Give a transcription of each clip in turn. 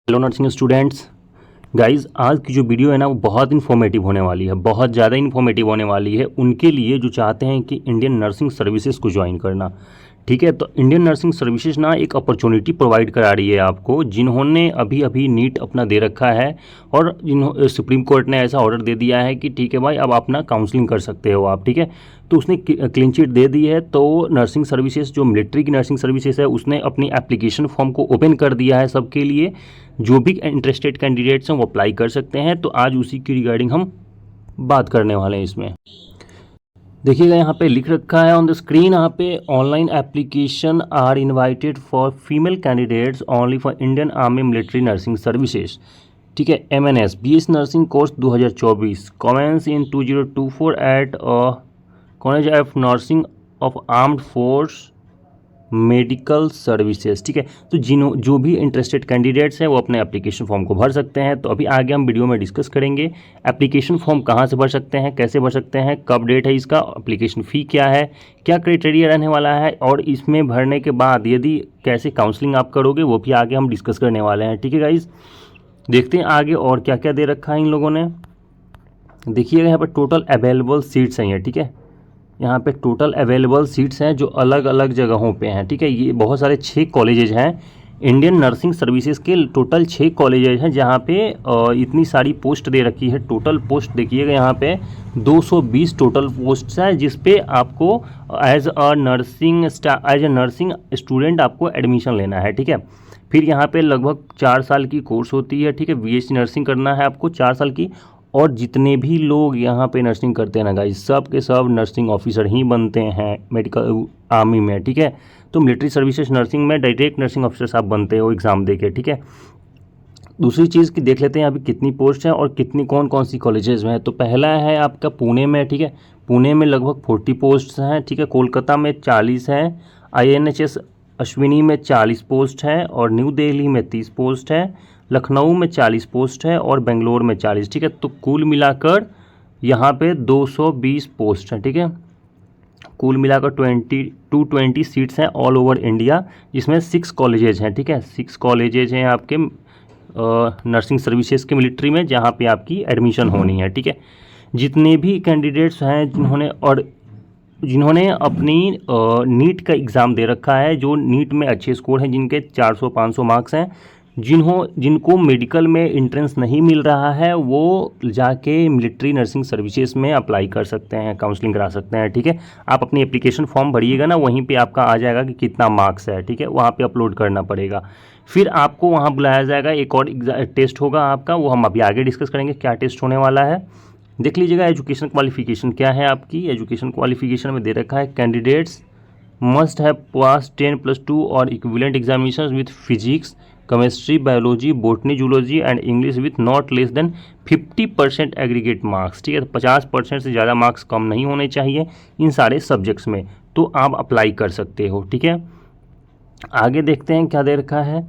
Hello nursing students. Guys, आज की जो वीडियो है ना वो बहुत इन्फॉर्मेटिव होने वाली है, बहुत ज़्यादा इन्फॉर्मेटिव होने वाली है उनके लिए जो चाहते हैं कि इंडियन नर्सिंग सर्विसेज को ज्वाइन करना। ठीक है, तो इंडियन नर्सिंग सर्विसेज ना एक अपॉर्चुनिटी प्रोवाइड करा रही है आपको, जिन्होंने अभी अभी नीट अपना दे रखा है और सुप्रीम कोर्ट ने ऐसा ऑर्डर दे दिया है कि ठीक है भाई, अब अपना काउंसलिंग कर सकते हो आप। ठीक है, तो उसने क्लीन चिट दे दी है। तो नर्सिंग सर्विसेज, जो मिलिट्री की नर्सिंग सर्विसेज है, उसने अपनी एप्लीकेशन फॉर्म को ओपन कर दिया है सबके लिए। जो भी इंटरेस्टेड कैंडिडेट्स हैं वो अप्लाई कर सकते हैं। तो आज उसी की रिगार्डिंग हम बात करने वाले हैं। इसमें देखिएगा, यहाँ पे लिख रखा है ऑन द स्क्रीन, यहाँ पे online application are invited for female candidates only for Indian army military nursing services. ठीक है, MNS BS nursing course 2024 commences in 2024 at college of nursing of armed force medical services. ठीक है, तो जो भी interested candidates हैं वो अपने एप्लीकेशन फॉर्म को भर सकते हैं। तो अभी आगे हम वीडियो में डिस्कस करेंगे एप्लीकेशन फॉर्म कहाँ से भर सकते हैं, कैसे भर सकते हैं, कब डेट है इसका, एप्लीकेशन फ़ी क्या है, क्या क्राइटेरिया रहने वाला है, और इसमें भरने के बाद यदि कैसे काउंसलिंग आप करोगे वो भी आगे हम डिस्कस करने वाले हैं। ठीक है गाइज, देखते हैं आगे और क्या क्या दे रखा है इन लोगों ने। देखिएगा, यहाँ पर टोटल अवेलेबल सीट्स हैं ये। ठीक है, यहाँ पे टोटल अवेलेबल सीट्स हैं जो अलग अलग जगहों पे हैं। ठीक है, ये बहुत सारे 6 कॉलेजेज हैं इंडियन नर्सिंग सर्विसेज के। टोटल 6 कॉलेजेज हैं जहाँ पे इतनी सारी पोस्ट दे रखी है। टोटल पोस्ट देखिएगा, यहाँ पे 220 टोटल पोस्ट है, जिस पे आपको एज अ नर्सिंग स्टूडेंट आपको एडमिशन लेना है। ठीक है, फिर यहाँ पे लगभग 4 साल की कोर्स होती है। ठीक है, BSc नर्सिंग करना है आपको 4 साल की। और जितने भी लोग यहाँ पे नर्सिंग करते हैं ना गाइस, सब के सब नर्सिंग ऑफिसर ही बनते हैं मेडिकल आर्मी में। ठीक है, तो मिलिट्री सर्विसेज नर्सिंग में डायरेक्ट नर्सिंग ऑफिसर आप बनते हो एग्ज़ाम देके। ठीक है, दूसरी चीज़ की देख लेते हैं अभी कितनी पोस्ट हैं और कितनी कौन कौन सी कॉलेजेस में है। तो पहला है आपका पुणे में। ठीक है, पुणे में लगभग 40 पोस्ट हैं। ठीक है, कोलकाता में 40 हैं, INHS अश्विनी में 40 पोस्ट हैं, और न्यू दिल्ली में 30 पोस्ट है, लखनऊ में 40 पोस्ट है, और बेंगलोर में 40। ठीक है, तो कुल मिलाकर यहाँ पे 220 पोस्ट हैं। ठीक है, कुल मिलाकर 220 सीट्स हैं ऑल ओवर इंडिया, जिसमें 6 कॉलेजेज हैं। ठीक है, 6 कॉलेजेज हैं आपके नर्सिंग सर्विसेज के मिलिट्री में, जहाँ पे आपकी एडमिशन होनी है। ठीक है, जितने भी कैंडिडेट्स हैं जिन्होंने अपनी नीट का एग्ज़ाम दे रखा है, जो नीट में अच्छे स्कोर हैं, जिनके 400-500 मार्क्स हैं, जिनको मेडिकल में एंट्रेंस नहीं मिल रहा है, वो जाके मिलिट्री नर्सिंग सर्विसेज में अप्लाई कर सकते हैं, काउंसलिंग करा सकते हैं। ठीक है, आप अपनी एप्लीकेशन फॉर्म भरिएगा ना, वहीं पे आपका आ जाएगा कि कितना मार्क्स है। ठीक है, वहाँ पे अपलोड करना पड़ेगा। फिर आपको वहाँ बुलाया जाएगा, एक और टेस्ट होगा आपका, वो हम अभी आगे डिस्कस करेंगे क्या टेस्ट होने वाला है। देख लीजिएगा, एजुकेशन क्वालिफिकेशन क्या है आपकी। एजुकेशन क्वालिफिकेशन में दे रखा है कैंडिडेट्स मस्ट हैव पास 10+2 और equivalent examination with physics, chemistry, biology, botany, zoology and English with not less than 50% aggregate marks. ठीक है, तो 50% से ज़्यादा मार्क्स कम नहीं होने चाहिए इन सारे सब्जेक्ट्स में, तो आप अप्लाई कर सकते हो। ठीक है, आगे देखते हैं क्या दे रखा है।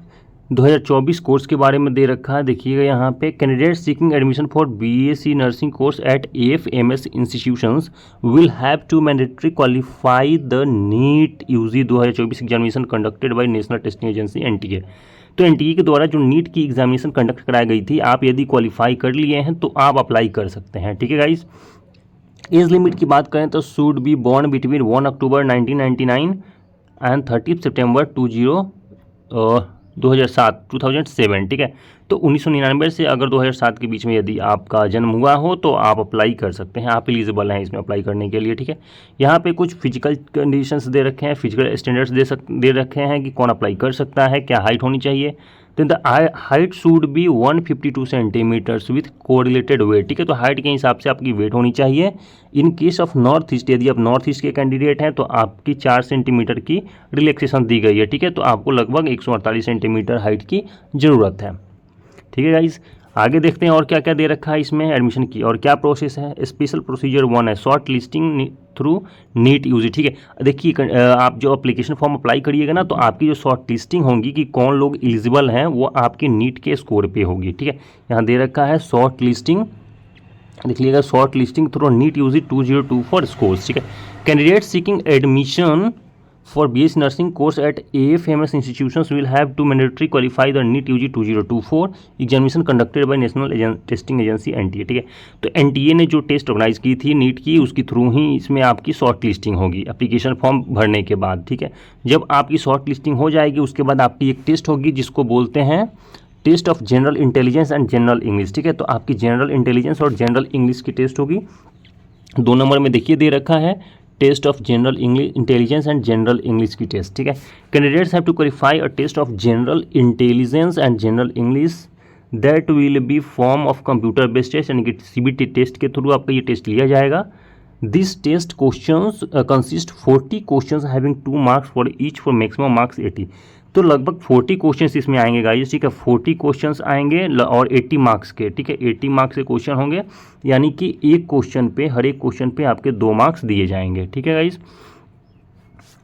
2024 कोर्स के बारे में दे रखा है। देखिएगा, यहाँ पे candidate seeking admission for BSc nursing course at AFMS institutions will have to mandatory qualify the NEET UG 2024 examination conducted by national testing agency NTA। तो NTA के द्वारा जो नीट की एग्जामिनेशन कंडक्ट कराई गई थी, आप यदि क्वालिफाई कर लिए हैं तो आप अप्लाई कर सकते हैं। ठीक है गाइज, एज लिमिट की बात करें तो should be born between 1 October 1999 and 30 सितंबर 2007। ठीक है, तो 1999 से अगर 2007 के बीच में यदि आपका जन्म हुआ हो तो आप अप्लाई कर सकते हैं, आप एलिजिबल हैं इसमें अप्लाई करने के लिए। ठीक है, यहाँ पे कुछ फिजिकल कंडीशंस दे रखे हैं, फिजिकल स्टैंडर्ड्स दे रखे हैं कि कौन अप्लाई कर सकता है, क्या हाइट होनी चाहिए। तो the height should be 152 centimetres with correlated weight. ठीक है, तो हाइट के हिसाब से आपकी वेट होनी चाहिए। In case of north east, यदि आप नॉर्थ ईस्ट के कैंडिडेट हैं तो आपकी 4 सेंटीमीटर की रिलैक्सेशन दी गई है। ठीक है, तो आपको लगभग 148 सेंटीमीटर हाइट की ज़रूरत है। ठीक है गाइज, आगे देखते हैं और क्या क्या दे रखा है इसमें एडमिशन की और क्या प्रोसेस है। स्पेशल प्रोसीजर 1 है shortlisting through NEET UG। ठीक है, देखिए आप जो एप्लीकेशन फॉर्म अप्लाई करिएगा ना, तो आपकी जो शॉर्ट लिस्टिंग होगी कि कौन लोग एलिजिबल हैं, वो आपके नीट के स्कोर पे होगी। ठीक है, यहाँ दे रखा है शॉर्ट लिस्टिंग, देख लीजिएगा, shortlisting through NEET UG 2024 scores. ठीक है, candidate seeking admission For BS nursing course at AFMS institutions will have to mandatory qualify the NEET UG 2024 examination conducted by national testing agency NTA। ठीक है, तो NTA ने जो test organise की थी NEET की, उसके थ्रू ही इसमें आपकी शॉर्ट लिस्टिंग होगी एप्लीकेशन फॉर्म भरने के बाद। ठीक है, जब आपकी शॉर्ट लिस्टिंग हो जाएगी उसके बाद आपकी एक टेस्ट होगी जिसको बोलते हैं test of general intelligence and general English. ठीक है, तो आपकी जनरल इंटेलिजेंस और जनरल इंग्लिश की टेस्ट होगी। 2 नंबर में देखिए दे रखा है test of general intelligence and general English की टेस्ट। ठीक है, candidates have to qualify a test of general intelligence and general English that will be form of computer based test, यानी कि CBT टेस्ट के थ्रू आपका ये test लिया जाएगा। This test questions consist 40 questions having 2 marks for each for maximum marks 80। तो लगभग 40 questions इसमें आएंगे गाइस। ठीक है, 40 क्वेश्चंस आएंगे और 80 मार्क्स के। ठीक है, 80 मार्क्स के क्वेश्चन होंगे, यानी कि एक क्वेश्चन पे, हर एक क्वेश्चन पे आपके 2 मार्क्स दिए जाएंगे। ठीक है गाइस,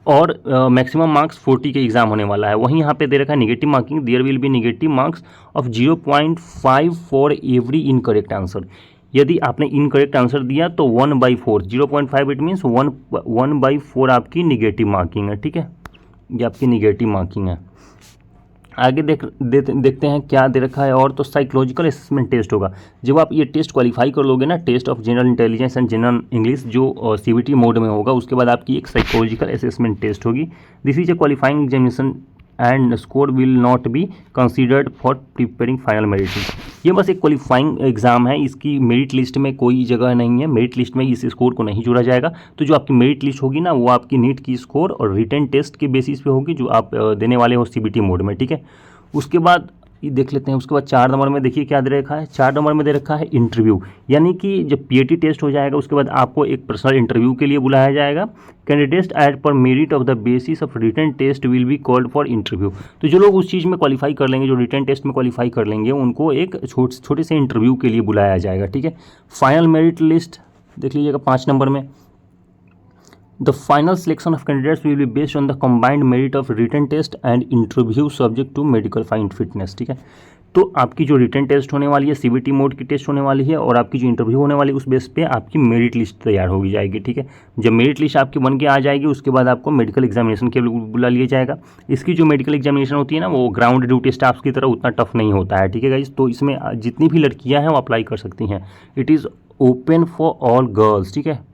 और मैक्सिमम मार्क्स 40 के एग्जाम होने वाला है। वहीं यहाँ पे दे रखा है negative marking, there will be negative marks of 0.5 for every incorrect answer. यदि आपने इनकरेक्ट आंसर दिया तो 1/4, 0.5 इट मीन्स 1/4 आपकी निगेटिव मार्किंग है। ठीक है, ये आपकी निगेटिव मार्किंग है। आगे देखते हैं क्या दे रखा है और। तो साइकोलॉजिकल असेसमेंट टेस्ट होगा। जब आप ये टेस्ट क्वालिफाई कर लोगे ना, test of general intelligence and general English जो CBT मोड में होगा, उसके बाद आपकी एक साइकोलॉजिकल असेसमेंट टेस्ट होगी। This is a qualifying examination and score will not be considered for preparing final merit list. ये बस एक क्वालिफाइंग एग्जाम है, इसकी मेरिट लिस्ट में कोई जगह नहीं है। मेरिट लिस्ट में इस स्कोर को नहीं जोड़ा जाएगा। तो जो आपकी मेरिट लिस्ट होगी ना, वो आपकी नीट की स्कोर और रिटन टेस्ट के बेसिस पे होगी जो आप देने वाले हो CBT मोड में। ठीक है, उसके बाद ये देख लेते हैं। उसके बाद 4 नंबर में देखिए क्या दे रखा है। 4 नंबर में दे रखा है इंटरव्यू, यानी कि जब PAT टेस्ट हो जाएगा उसके बाद आपको एक पर्सनल इंटरव्यू के लिए बुलाया जाएगा। Candidates at per merit of the basis of written test will be called for interview. तो जो लोग उस चीज़ में क्वालिफाई कर लेंगे, जो रिटन टेस्ट में क्वालिफाई कर लेंगे, उनको एक छोटे से इंटरव्यू के लिए बुलाया जाएगा। ठीक है, फाइनल मेरिट लिस्ट देख लीजिएगा 5 नंबर में। The final selection of candidates will be based on the combined merit of written test and interview subject to medical fitness। ठीक है, तो आपकी जो रिटन टेस्ट होने वाली है, CBT मोड की टेस्ट होने वाली है, और आपकी जो इंटरव्यू होने वाली है, उस बेस पे आपकी मेरिट लिस्ट तैयार हो जाएगी। ठीक है, जब मेरिट लिस्ट आपकी बन के आ जाएगी उसके बाद आपको मेडिकल एग्जामिनेशन के लिए बुला लिया जाएगा। इसकी जो मेडिकल एग्जामिनेशन होती है ना, वो ग्राउंड ड्यूटी स्टाफ की तरह उतना टफ नहीं होता है। ठीक है गाइस, तो इसमें जितनी भी लड़कियाँ हैं वो अप्लाई कर सकती हैं। It is open for all girls. ठीक है,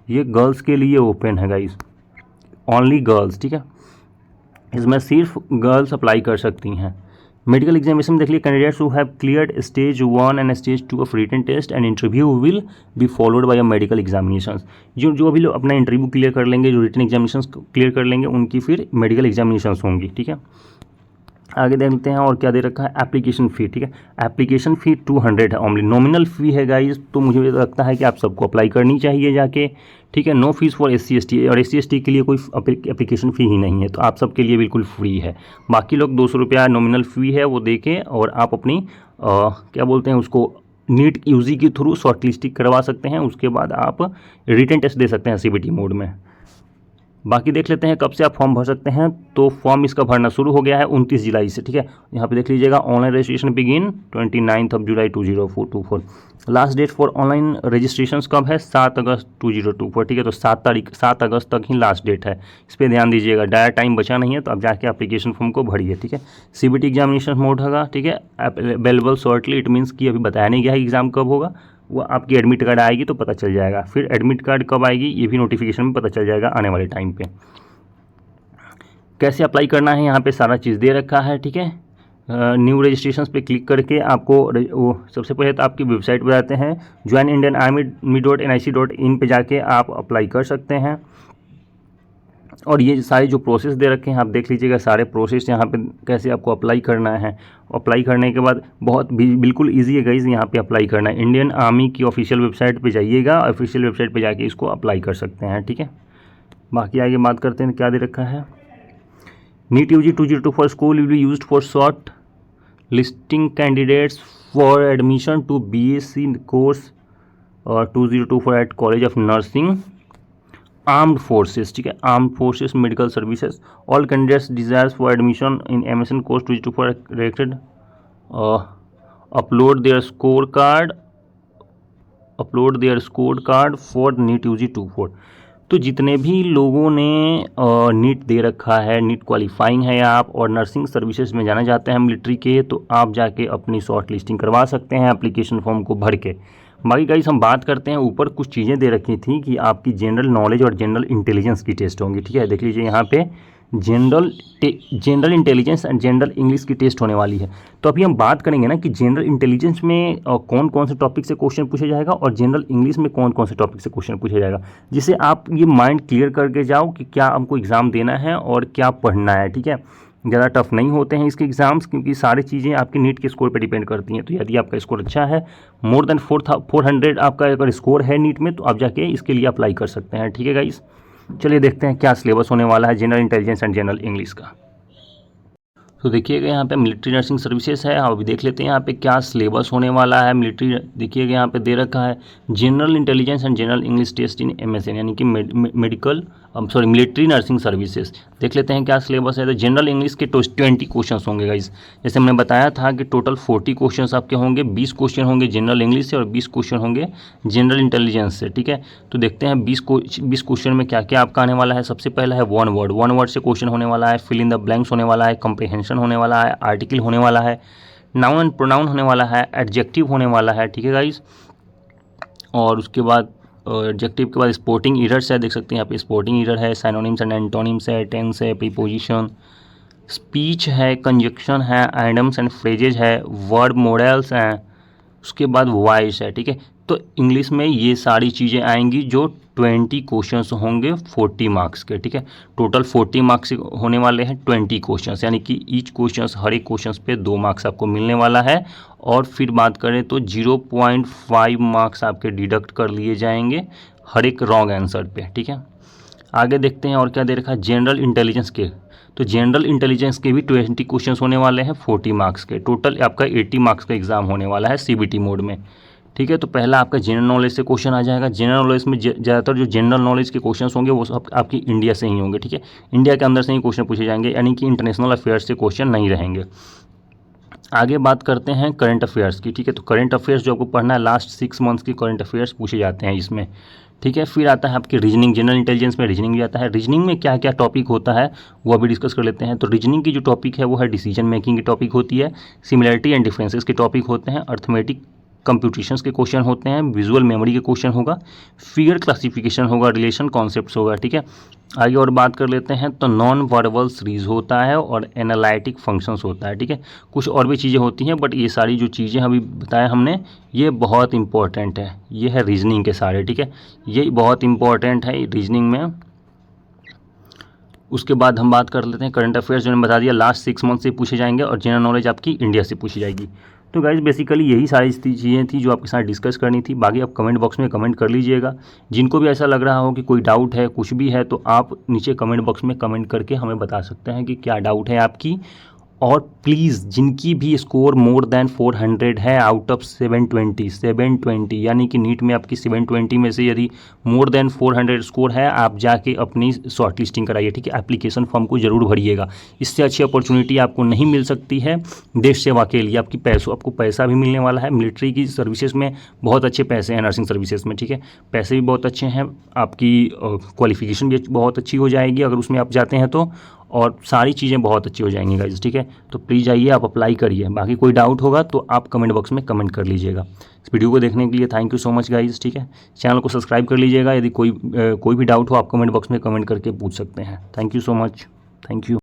ये गर्ल्स के लिए ओपन है गाइस, ओनली गर्ल्स। ठीक है, इसमें सिर्फ गर्ल्स अप्लाई कर सकती हैं। मेडिकल एग्जामिनेशन में देख लीजिए, candidates who have cleared stage 1 and stage 2 of written test and interview will be followed by a medical examination. जो भी लोग अपना इंटरव्यू क्लियर कर लेंगे, जो रिटन एग्जामिनेशन क्लियर कर लेंगे, उनकी फिर मेडिकल एग्जामिनेशन होंगी। ठीक है, आगे देखते हैं और क्या दे रखा है। एप्लीकेशन फ़ी, ठीक है, एप्लीकेशन फ़ी 200 है ओनली, नॉमिनल फ़ी है गाइस। तो मुझे लगता है कि आप सबको अप्लाई करनी चाहिए जाके। ठीक है, no fees for SC ST, और SC ST के लिए कोई एप्लीकेशन फ़ी ही नहीं है, तो आप सबके लिए बिल्कुल फ्री है। बाकी लोग 200 रुपया नॉमिनल फ़ी है वो दे के, और आप अपनी क्या बोलते हैं उसको, नीट UG के थ्रू शॉर्ट लिस्टिंग करवा सकते हैं। उसके बाद आप रिटन टेस्ट दे सकते हैं CBT मोड में। बाकी देख लेते हैं कब से आप फॉर्म भर सकते हैं। तो फॉर्म इसका भरना शुरू हो गया है 29 जुलाई से। ठीक है, यहाँ पे देख लीजिएगा, online registration begin 29 July 2024। Last date for online registration कब है? 7 अगस्त 2024। ठीक है, तो 7 अगस्त तक ही लास्ट डेट है, इस पर ध्यान दीजिएगा। डायरेक्ट टाइम बचा नहीं है, तो आप जाके एप्लीकेशन फॉर्म को भरिए। ठीक है, CBT एग्जामिनेशन मोड होगा। ठीक है, अवेलेबल शॉर्टली, इट मीन्स कि अभी बताया नहीं गया है एग्ज़ाम कब होगा। वो आपकी एडमिट कार्ड आएगी तो पता चल जाएगा। फिर एडमिट कार्ड कब आएगी ये भी नोटिफिकेशन में पता चल जाएगा आने वाले टाइम पे। कैसे अप्लाई करना है यहाँ पे सारा चीज़ दे रखा है। ठीक है, न्यू रजिस्ट्रेशन पे क्लिक करके आपको वो सबसे पहले तो आपकी वेबसाइट पर जाते हैं, joinindianarmy.nic.in पे जाके आप अप्लाई कर सकते हैं। और ये सारे जो प्रोसेस दे रखे हैं आप देख लीजिएगा, सारे प्रोसेस यहाँ पे कैसे आपको अप्लाई करना है। अप्लाई करने के बाद बहुत बिल्कुल इजी है गाइस, यहाँ पे अप्लाई करना है। इंडियन आर्मी की ऑफिशियल वेबसाइट पे जाइएगा, ऑफिशियल वेबसाइट पे जाके इसको अप्लाई कर सकते हैं। ठीक है, बाकी आगे बात करते हैं क्या दे रखा है। NEET UG 2024 school will be used for short listing candidates for admission to BSc course 2024 at college of nursing armed forces. ठीक है, armed forces medical services. All candidates desires for admission in MSN course 2024 directed upload their score card for NEET UG 24। तो जितने भी लोगों ने NEET दे रखा है, NEET qualifying है आप और नर्सिंग सर्विसेज में जाना चाहते हैं मिलिट्री के, तो आप जाके अपनी शॉर्ट लिस्टिंग करवा सकते हैं एप्लीकेशन फॉर्म को भर के। बाकी गाइस हम बात करते हैं, ऊपर कुछ चीज़ें दे रखी थी कि आपकी जनरल नॉलेज और जनरल इंटेलिजेंस की टेस्ट होंगी, ठीक है। देख लीजिए यहाँ पे general intelligence and general English की टेस्ट होने वाली है। तो अभी हम बात करेंगे ना कि जनरल इंटेलिजेंस में कौन कौन से टॉपिक से क्वेश्चन पूछा जाएगा और जनरल इंग्लिश में कौन कौन से टॉपिक से क्वेश्चन पूछा जाएगा, जिससे आप ये माइंड क्लियर करके जाओ कि क्या आपको एग्ज़ाम देना है और क्या पढ़ना है, ठीक है। ज़्यादा टफ नहीं होते हैं इसके एग्ज़ाम्स, क्योंकि सारी चीज़ें आपके नीट के स्कोर पर डिपेंड करती हैं। तो यदि आपका स्कोर अच्छा है, मोर देन 400 आपका अगर स्कोर है नीट में, तो आप जाके इसके लिए अप्लाई कर सकते हैं, ठीक है गाइस। चलिए देखते हैं क्या सिलेबस होने वाला है general intelligence and general English का। तो देखिएगा यहाँ पे मिलिट्री नर्सिंग सर्विसेज है, अभी देख लेते हैं यहाँ पे क्या सिलेबस होने वाला है। मिलिट्री देखिएगा यहाँ पे दे रखा है general intelligence and general English test in MSN, यानी कि मिलिट्री नर्सिंग सर्विसेज। देख लेते हैं क्या सिलेबस है। तो जनरल इंग्लिश के 20 क्वेश्चन होंगे गाइस, जैसे हमने बताया था कि टोटल 40 क्वेश्चन आपके होंगे, 20 क्वेश्चन होंगे जनरल इंग्लिश से और 20 क्वेश्चन होंगे जनरल इंटेलिजेंस से, ठीक है। तो देखते हैं 20 क्वेश्चन में क्या क्या आपका आने वाला है। सबसे पहला है वन वर्ड से क्वेश्चन होने वाला है, फिल इन द ब्लैंक्स होने वाला है, कंप्रीहेंशन होने वाला है, आर्टिकल होने वाला है, नाउन एंड प्रोनाउन होने वाला है, एडजेक्टिव होने वाला है, ठीक है गाइस। और उसके बाद एडजेक्टिव के बाद स्पोर्टिंग एरर्स है, देख सकते हैं यहाँ पे स्पोर्टिंग एरर है, साइनोनिम्स एंड एंटोनिम्स है, टेंस है, प्रीपोजिशन, स्पीच है, कंजक्शन है, आइडम्स एंड फ्रेजेज है, वर्ब मॉडल्स हैं, उसके बाद वॉइस है, ठीक है। तो इंग्लिश में ये सारी चीज़ें आएंगी जो 20 क्वेश्चंस होंगे 40 मार्क्स के, ठीक है। टोटल 40 मार्क्स होने वाले हैं 20 क्वेश्चंस, यानी कि ईच क्वेश्चंस हर एक क्वेश्चंस पे 2 मार्क्स आपको मिलने वाला है। और फिर बात करें तो 0.5 मार्क्स आपके डिडक्ट कर लिए जाएंगे हर एक रॉन्ग आंसर पे, ठीक है। आगे देखते हैं और क्या दे रखा है जनरल इंटेलिजेंस के। तो जनरल इंटेलिजेंस के भी 20 क्वेश्चंस होने वाले हैं 40 मार्क्स के। टोटल आपका 80 मार्क्स का एग्जाम होने वाला है CBT मोड में, ठीक है। तो पहला आपका जनरल नॉलेज से क्वेश्चन आ जाएगा। जनरल नॉलेज में ज़्यादातर जो जनरल नॉलेज के क्वेश्चंस होंगे वो सब आपकी इंडिया से ही होंगे, ठीक है। इंडिया के अंदर से ही क्वेश्चन पूछे जाएंगे, यानी कि इंटरनेशनल अफेयर्स से क्वेश्चन नहीं रहेंगे। आगे बात करते हैं करंट अफेयर्स की, ठीक है। तो करंट अफेयर्स जो आपको पढ़ना है, लास्ट 6 मंथ्स की करंट अफेयर्स पूछे जाते हैं इसमें, ठीक है। फिर आता है आपकी रीजनिंग, जनरल इंटेलिजेंस में रीजनिंग भी आता है। रीजनिंग में क्या क्या टॉपिक होता है वो अभी डिस्कस कर लेते हैं। तो रीजनिंग की जो टॉपिक है वो है डिसीजन मेकिंग की टॉपिक होती है, सिमिलरिटी एंड डिफरेंसेस के टॉपिक होते हैं, अर्थमेटिक कंप्यूटेशंस के क्वेश्चन होते हैं, विजुअल मेमोरी के क्वेश्चन होगा, फिगर क्लासिफिकेशन होगा, रिलेशन कॉन्सेप्ट्स होगा, ठीक है। आगे और बात कर लेते हैं तो नॉन वर्बल सीरीज होता है और एनालिटिक फंक्शंस होता है, ठीक है। कुछ और भी चीज़ें होती हैं, बट ये सारी जो चीज़ें अभी बताया हमने ये बहुत इंपॉर्टेंट है। ये है रीजनिंग के सारे, ठीक है, ये बहुत इंपॉर्टेंट है रीजनिंग में। उसके बाद हम बात कर लेते हैं करंट अफेयर्स, जो मैंने बता दिया लास्ट 6 मंथ से पूछे जाएंगे, और जनरल नॉलेज आपकी इंडिया से पूछी जाएगी। तो गाइज बेसिकली यही सारी चीज़ें थी जो आपके साथ डिस्कस करनी थी। बाकी आप कमेंट बॉक्स में कमेंट कर लीजिएगा। जिनको भी ऐसा लग रहा हो कि कोई डाउट है, कुछ भी है, तो आप नीचे कमेंट बॉक्स में कमेंट करके हमें बता सकते हैं कि क्या डाउट है आपकी। और प्लीज़ जिनकी भी स्कोर मोर देन 400 है आउट ऑफ 720, यानी कि नीट में आपकी 720 में से यदि मोर देन 400 स्कोर है, आप जाके अपनी शॉर्ट लिस्टिंग कराइए, ठीक है। एप्लीकेशन फॉर्म को ज़रूर भरिएगा। इससे अच्छी अपॉर्चुनिटी आपको नहीं मिल सकती है देश सेवा के लिए। आपको पैसा भी मिलने वाला है। मिलिट्री की सर्विसेज में बहुत अच्छे पैसे हैं, नर्सिंग सर्विसेज में, ठीक है। पैसे भी बहुत अच्छे हैं, आपकी क्वालिफिकेशन भी बहुत अच्छी हो जाएगी अगर उसमें आप जाते हैं तो, और सारी चीज़ें बहुत अच्छी हो जाएंगी गाइज, ठीक है। तो प्लीज़ आइए, आप अप्लाई करिए। बाकी कोई डाउट होगा तो आप कमेंट बॉक्स में कमेंट कर लीजिएगा। इस वीडियो को देखने के लिए thank you so much guys, ठीक है। चैनल को सब्सक्राइब कर लीजिएगा। यदि कोई भी डाउट हो आप कमेंट बॉक्स में कमेंट करके पूछ सकते हैं। Thank you so much, thank you.